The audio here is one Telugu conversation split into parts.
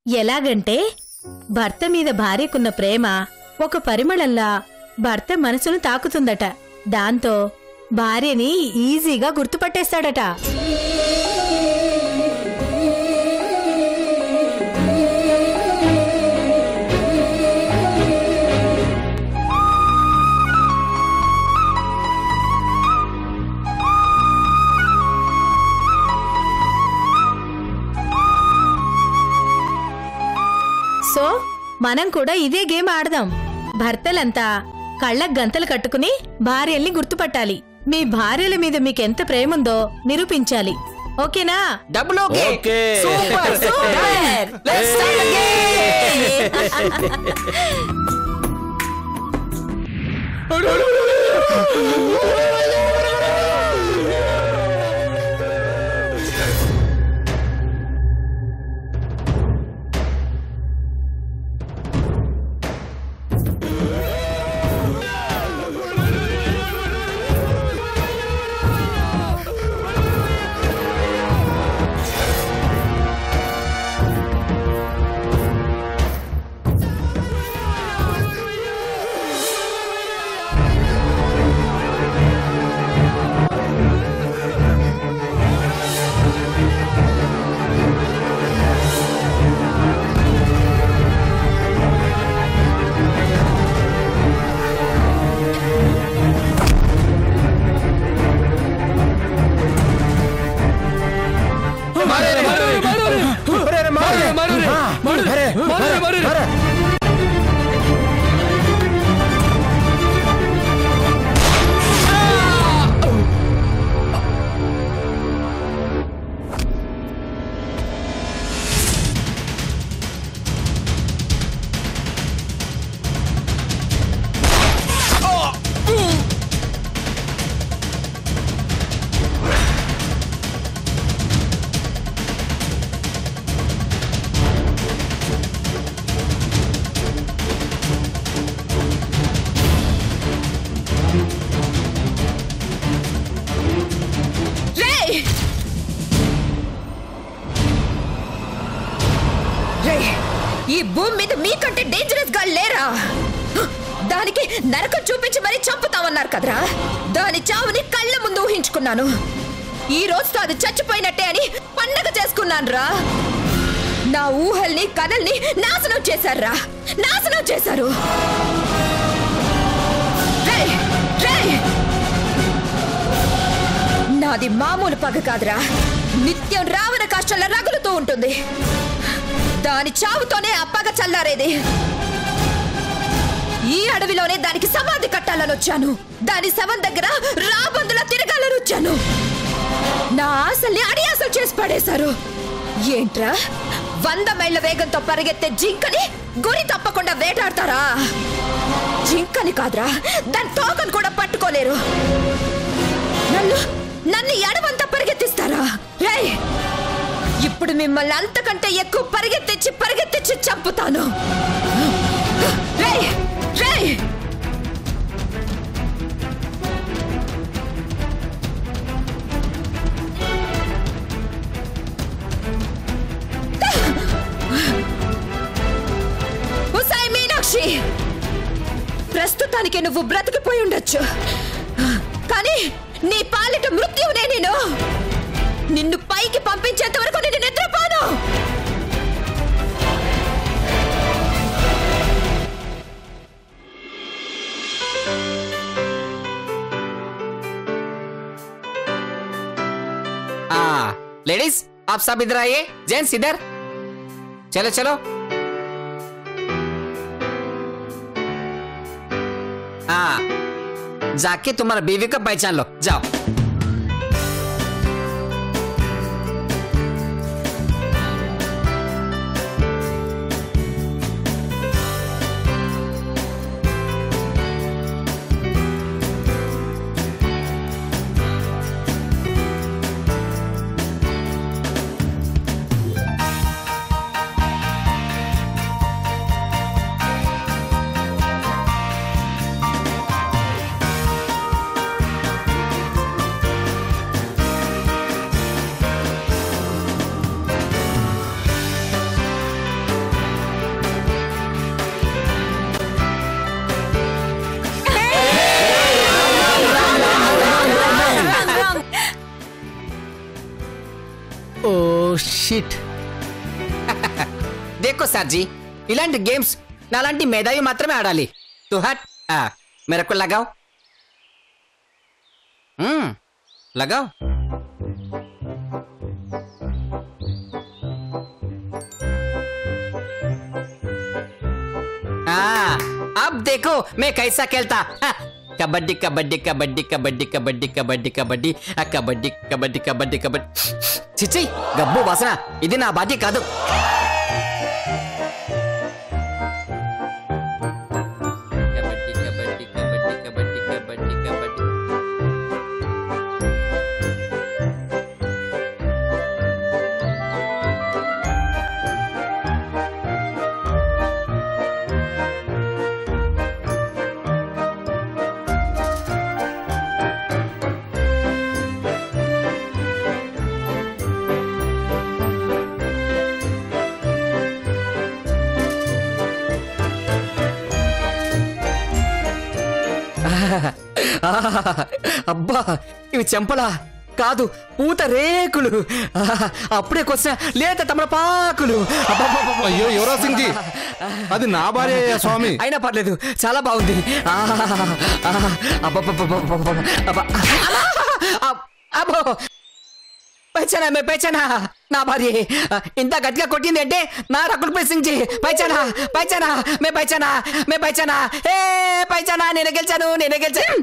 ఎలాగంటే భర్త మీద భార్యకున్న ప్రేమ ఒక పరిమళంలా భర్త మనసును తాకుతుందట. దాంతో భార్యని ఈజీగా గుర్తుపట్టేస్తాడట. సో మనం కూడా ఇదే గేమ్ ఆడదాం. భర్తలంతా కళ్ళకు గంతలు కట్టుకుని భార్యల్ని గుర్తుపట్టాలి. మీ భార్యల మీద మీకెంత ప్రేముందో నిరూపించాలి. ఓకేనా? Double okay. Super super. Let's start again. ఈ భూమి మీద మీకంటే డేంజరస్ గా లేరా? దానికి నరకం చూపించి మరీ చంపుతామన్నారు కదరా. దాని చావుని కళ్ళ ముందు ఊహించుకున్నాను. ఈ రోజుతో అది చచ్చిపోయినట్టే అని పండగ చేసుకున్నాను రా. నా ఊహల్ని కథల్ని నాశనం చేశారా, నాశనం చేశారు. నాది మామూలు పగ కాదురా, నిత్యం రావణ కాష్టంలో రగులుతూ ఉంటుంది. దాని చావుతోనే ఆ పగ చల్లారేది. ఈ అడవిలోనే దానికి సమాధి కట్టాలని వచ్చాను. దాని శవం దగ్గర రాబందులా తిరగాలని వచ్చాను. నా ఆశల్ని అడియాసలు చేసి పడేశారు. ఏంట్రా, 100 మైళ్ళ వేగంతో పరిగెత్తే జింకని గురి తప్పకుండా వేటాడతారా? జింకని కాదురా, దాని తోకను కూడా పట్టుకోలేరు. నన్ను ఎడవంతా పరిగెత్తిస్తారా? రేయ్, ఇప్పుడు మిమ్మల్ని అంతకంటే ఎక్కువ పరిగెత్తించి చంపుతాను. రేయ్ రేయ్, ఉసాయ్ మీనాక్షి, ప్రస్తుతానికి నువ్వు బ్రతికిపోయి ఉండొచ్చు, కానీ నీ పాలిట మృత్యువునే నేను. నిన్ను పైకి పంపించేంత వరకు నేను నిద్రపోను. लेडीज आप सब इधर आइए, जेंट्स इधर, चलो चलो। जाके तुम्हारा बीवी का पहचान लो, जाओ। Oh shit. देखो सर जी इलांటి गेम्स नालांటి మేధావి మాత్రమే ఆడాలి. तू हट मेरे को लगाओ. लगाओ. अब देखो मैं कैसा खेलता. कबड्डी कबड्डी कबड्डी कबड्डी कबड्डी कबड्डी कबड्डी कबड्डी कबड्डी कबड्डी कबड्डी. చిచ్చి గబ్బు వాసన. ఇది నా బాధ్యత కాదు. కబడ్డీ కబడ్డీ కబడ్డీ కబడ్డీ కబడ్డీ కబడ్డీ. అబ్బా ఇవి చెంపలా కాదు పూత రేకులు. అప్పుడే కొస్తా లేత తమలపాకులు. అయ్యో యువరాజ్ సింగ్ జీ, అది నా భార్య స్వామి. అయినా పర్లేదు చాలా బాగుంది. అబ్బో పైచానా మే పైచానా నా భార్య ఇంత గట్టిగా కొట్టింది అంటే నా రకుల్ సింగ్ జీ. పైచానా పైచానా మే పైచానా మే పైచానా ఏ పైచానా నేనే గెలిచాను నేనే గెలిచాను.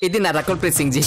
ఇది నా రకుల్ ప్రీత్ సింగ్ జీ.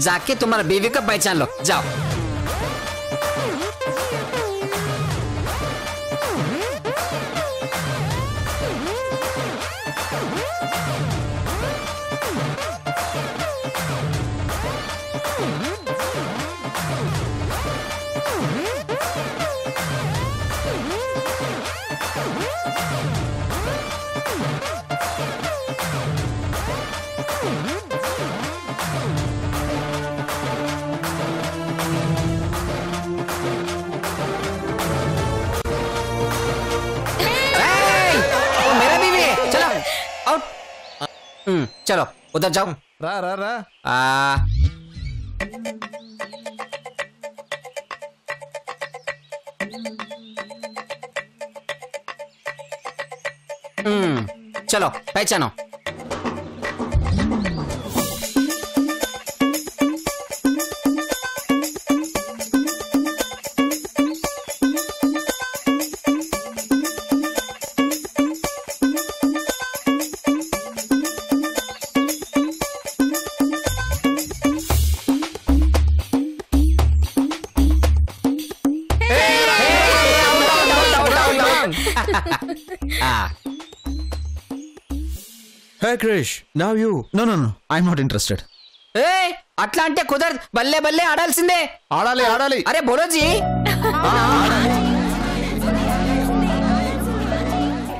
जाके तुम्हारा बीवी को पहचान लो जाओ. चलो उधर जाओ. రా రా రా. चलो पहचानो. Hey Krish, now you. No, I'm not interested. అట్లా అంటే కుదరదు. బల్లే బల్లే ఆడాల్సిందే. ఆడాలి ఆడాలి. అరే బోలోజీ.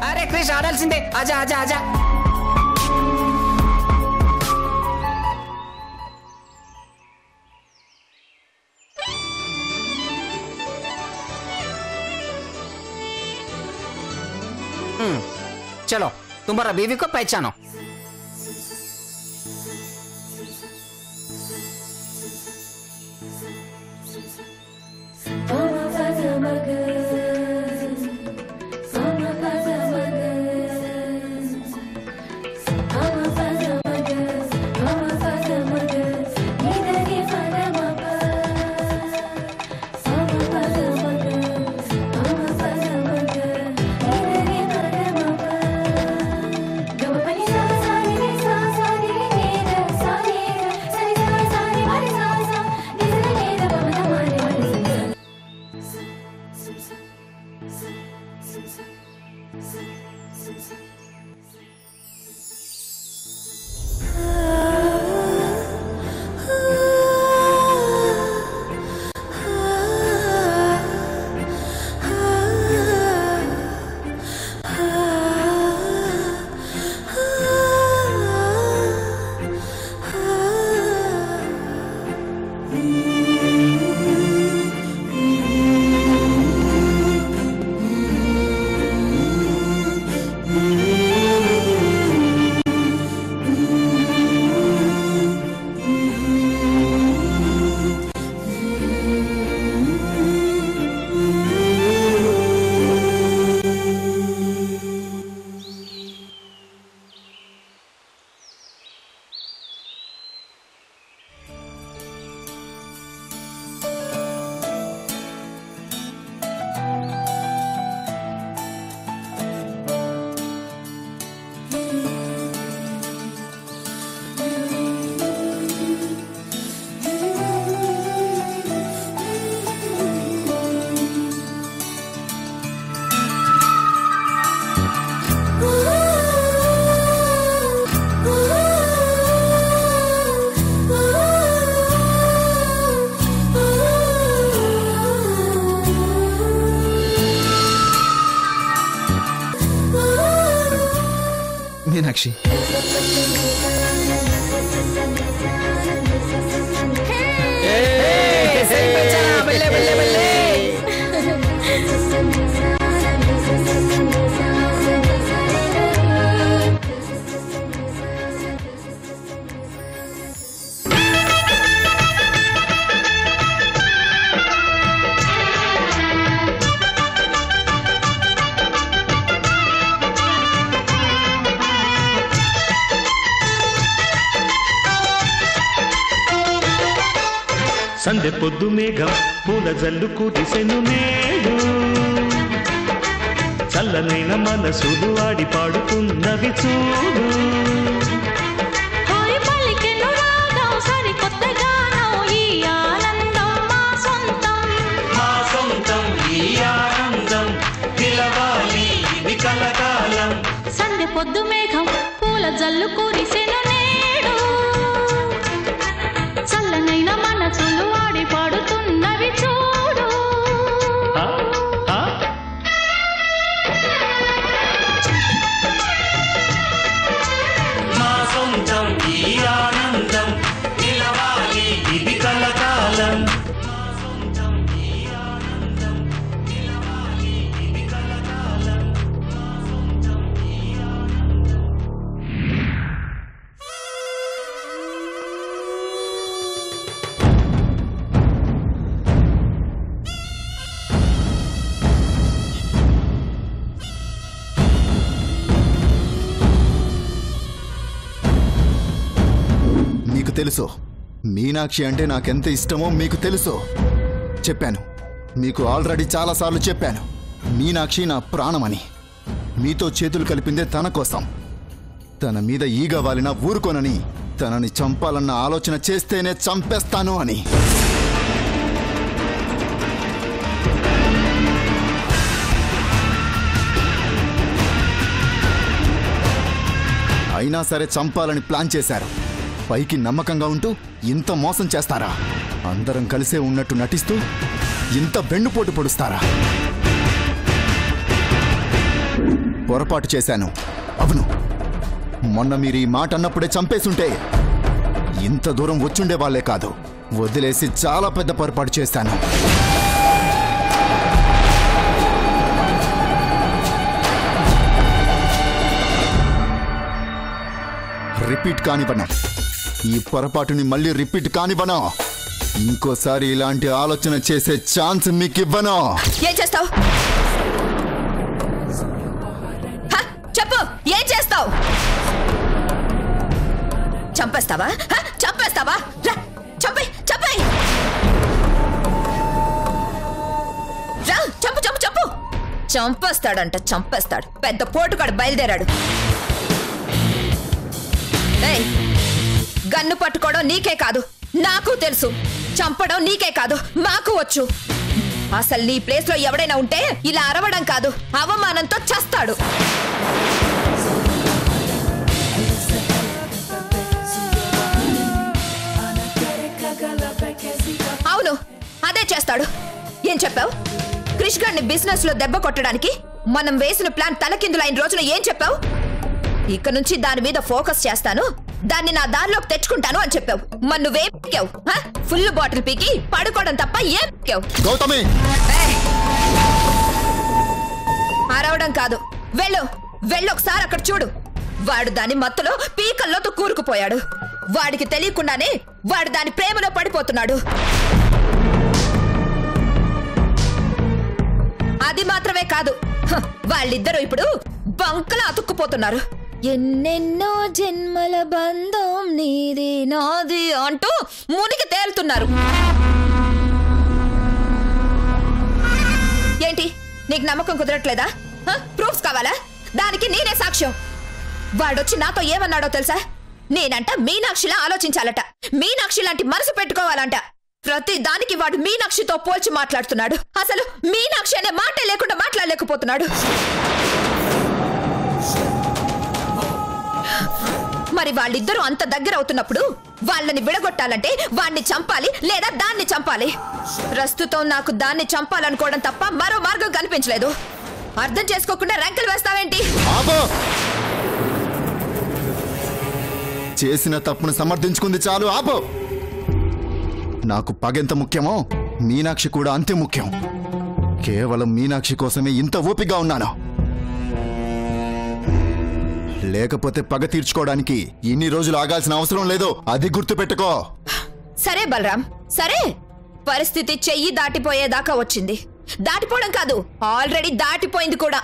అరే క్రిష్ ఆడాల్సిందే. ఆజా ఆజా ఆజా. चलो तुम्हारा बीवी को पहचानो. మీనాక్షి. సందె పొద్దు మేఘం పూల జల్లు కురిసెను నేడు, చల్లనైన మనసులు ఆడి పాడుతున్నవి చూడు. మా సొంతం ఈ ఆనందం నిలవాలి ఇది కలకాలం. సందె పొద్దు మేఘం పూల జల్లు కురిసెను నేడు, చల్లనైన మనసులు ఆడి పాడుతున్నవి చూడు. మా సొంతం ఈ ఆనందం నిలవాలి ఇది కలకాలం. మా సొంతం ఈ ఆనందం నిలవాలి ఇది కలకాలం. మా సొంతం ఈ ఆనందం. మీకు తెలుసు మీనాక్షి అంటే నాకెంత ఇష్టమో మీకు తెలుసు. చెప్పాను, మీకు ఆల్రెడీ చాలాసార్లు చెప్పాను, మీనాక్షి నా ప్రాణమని. మీతో చేతులు కలిపిందే తన కోసం. తన మీద ఈగ వాలినా ఊరుకోనని, తనని చంపాలన్న ఆలోచన చేస్తేనే చంపేస్తాను అని. అయినా సరే చంపాలని ప్లాన్ చేశారు. పైకి నమ్మకంగా ఉంటూ ఇంత మోసం చేస్తారా? అందరం కలిసే ఉన్నట్టు నటిస్తూ ఇంత వెన్నుపోటు పొడుస్తారా? పొరపాటు చేశాను, అవును. మొన్న మీరు ఈ మాట అన్నప్పుడే చంపేసుంటే ఇంత దూరం వచ్చుండే వాళ్ళే కాదు. వదిలేసి చాలా పెద్ద పొరపాటు చేశాను. రిపీట్ కానివ్వను. ఈ పొరపాటుని మళ్ళీ రిపీట్ కానివ్వను. ఇంకోసారి ఇలాంటి ఆలోచన చేసే ఛాన్స్ మీకు ఇవ్వను. ఏం చేస్తావు? చెప్పు, ఏం చేస్తావు? చంపేస్తావా? చంపేస్తావా? చంపే చంపే రా, చంపు చంపు చంపు. చంపేస్తాడంట, చంపేస్తాడు. పెద్ద పోటుగాడు బయలుదేరాడు. గన్ను పట్టుకోవడం నీకే కాదు, నాకు తెలుసు. చంపడం నీకే కాదు, మాకు వచ్చు. అసలు నీ ప్లేస్ లో ఎవడైనా ఉంటే ఇలా అరవడం కాదు, అవమానంతో చస్తాడు. అవును, అదే చేస్తాడు. ఏం చెప్పావు? క్రిష్ గారిని బిజినెస్ లో దెబ్బ కొట్టడానికి మనం వేసిన ప్లాన్ తలకిందులైన రోజున ఏం చెప్పావు? ఇక నుంచి దాని మీద ఫోకస్ చేస్తాను, దాన్ని నా దారిలోకి తెచ్చుకుంటాను అని చెప్పావు. మరి నువ్వేం పీకావు? ఫుల్ బాటిల్ పీకి పడుకోవడం తప్ప ఏం పీకావు? గౌతమి, అరవడం కాదు, వెళ్ళు వెళ్ళు, ఒకసారి అక్కడ చూడు. వాడు దాని మత్తులో పీకల్లోతో కూరుకుపోయాడు. వాడికి తెలియకుండానే వాడు దాని ప్రేమలో పడిపోతున్నాడు. అది మాత్రమే కాదు, వాళ్ళిద్దరూ ఇప్పుడు బంకలా అతుక్కుపోతున్నారు. ఎన్నెన్నో జన్మల బంధం నీది నాది అంటూ మునిగి తేలుతున్నారు. ఏంటి, నీకు నమ్మకం కుదరట్లేదా? ప్రూఫ్స్ కావాలా? దానికి నేనే సాక్ష్యం. వాడొచ్చి నాతో ఏమన్నాడో తెలుసా? నేనంట మీనాక్షిలా ఆలోచించాలట, మీనాక్షి లాంటి మనసు పెట్టుకోవాలంట. ప్రతి దానికి వాడు మీనాక్షితో పోల్చి మాట్లాడుతున్నాడు. అసలు మీనాక్షి అనే మాటే లేకుండా మాట్లాడలేకపోతున్నాడు. మరి వాళ్ళిద్దరూ అంత దగ్గర అవుతున్నప్పుడు వాళ్ళని విడగొట్టాలంటే వాణ్ణి చంపాలి లేదా దాన్ని చంపాలి. ప్రస్తుతం నాకు దాన్ని చంపాలనుకోవడం తప్ప మరో మార్గం కనిపించలేదు. అర్థం చేసుకోకుండా రంకెలు వేస్తావేంటి? చేసిన తప్పును సమర్థించుకుంది చాలు, ఆపో. నాకు పగెంత ముఖ్యమో మీనాక్షి కూడా అంతే ముఖ్యం. కేవలం మీనాక్షి కోసమే ఇంత ఓపికగా ఉన్నాను. లేకపోతే పగ తీర్చుకోవడానికి ఇన్ని రోజులు ఆగాల్సిన అవసరం లేదు, అది గుర్తుపెట్టుకో. సరే బలరాం, సరే. పరిస్థితి చెయ్యి దాటిపోయేదాకా వచ్చింది. దాటిపోవడం కాదు, ఆల్రెడీ దాటిపోయింది కూడా.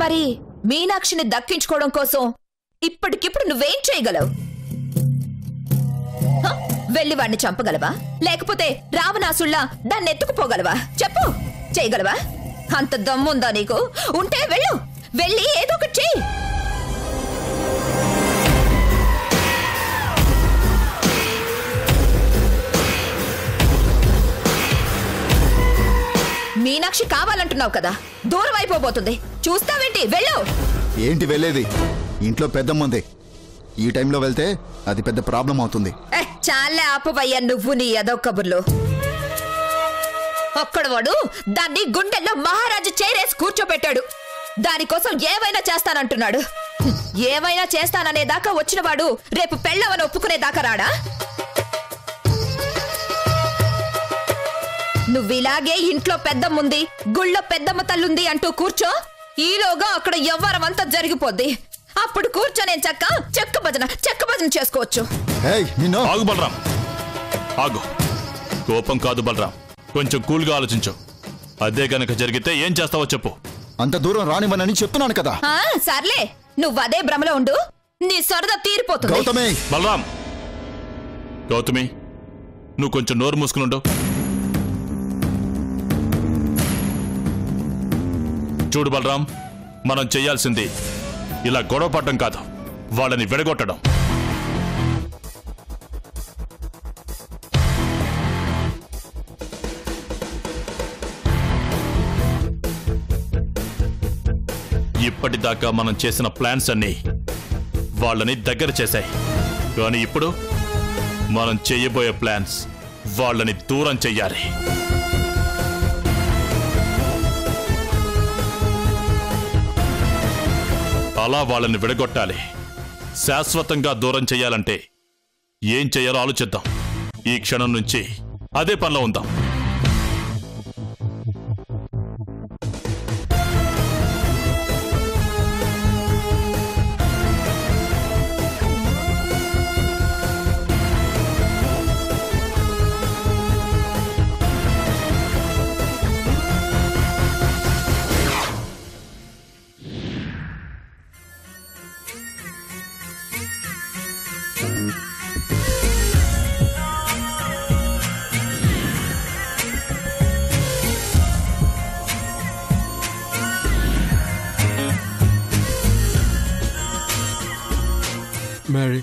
మరి మీనాక్షిని దక్కించుకోవడం కోసం ఇప్పటికిప్పుడు నువ్వేం చేయగలవు? వెళ్ళి వాడిని చంపగలవా? లేకపోతే రావణాసుల్లా దాన్ని ఎత్తుకుపోగలవా? చెప్పు, చేయగలవా? అంత దమ్ముందా నీకు? ఉంటే వెళ్ళు, వెళ్ళి ఏదో ఒకటి చెయ్యి. మీనాక్షి కావాలంటున్నావు కదా, దూరం అయిపోబోతుంది. చూస్తావేంటి? వెళ్ళు. ఏంటి వెళ్ళేది? ఇంట్లో పెద్దమ్మంది. ఈ టైంలో వెళ్తే అది పెద్ద ప్రాబ్లం అవుతుంది. చాలే ఆపవయ్యా నువ్వు నీ ఏదో కబుర్లు. అక్కడ వాడు దాన్ని గుండెల్లో మహారాజు చేరేసి కూర్చోబెట్టాడు. దానికోసం ఏవైనా చేస్తానంటున్నాడు. ఏవైనా చేస్తాననేదాకా వచ్చినవాడు రేపు పెళ్ళవని ఒప్పుకునేదాకా రాడా? నువ్విలాగే ఇంట్లో పెద్దమ్ముంది, గుళ్ళో పెద్దమ్మ తల్లుంది అంటూ కూర్చో. ఈలోగా అక్కడ ఎవ్వరమంతా జరిగిపోద్ది. అప్పుడు కూర్చొని చెక్క భజన చేసుకోవచ్చు. ఆగు బలరాం, ఆగు. కోపం కాదు బలరాం, కొంచెం కూల్గా ఆలోచించు. అదే గనక జరిగితే ఏం చేస్తావో చెప్పు. అంత దూరం రానివ్వనని చెప్తున్నాను కదా. సర్లే, నువ్వు అదే భ్రమలో ఉండు, నీ సరదా తీరిపోతుంది. బలరాం, గౌతమి, నువ్వు కొంచెం నోరు మూసుకునుండు. చూడు బలరాం, మనం చెయ్యాల్సింది ఇలా గొడవ పడడం కాదు, వాళ్ళని విడగొట్టడం. ఇప్పటిదాకా మనం చేసిన ప్లాన్స్ అన్నీ వాళ్ళని దగ్గర చేశాయి. కానీ ఇప్పుడు మనం చేయబోయే ప్లాన్స్ వాళ్ళని దూరం చెయ్యాలి. అలా వాళ్ళని విడగొట్టాలి. శాశ్వతంగా దూరం చెయ్యాలంటే ఏం చెయ్యాలో ఆలోచిద్దాం. ఈ క్షణం నుంచి అదే పనిలో ఉందాం. Mary,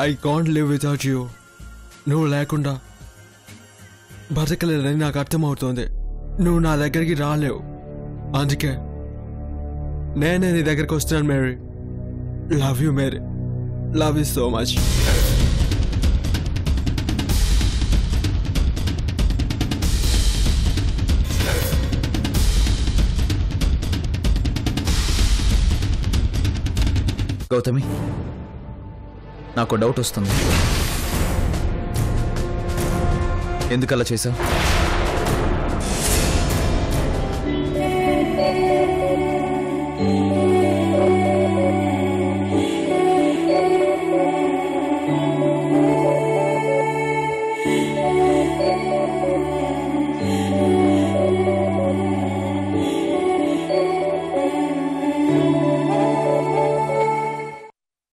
I can't live without you. నువ్వు లేకుండా బతకలేదని నాకు అర్థమవుతుంది. నువ్వు నా దగ్గరికి రాలేవు, అందుకే నేనే నీ దగ్గరికి వస్తున్నాను. Mary, love you Mary, love you so much. Gautami, నాకు డౌట్ వస్తుంది. ఎందుకలా చేశావు?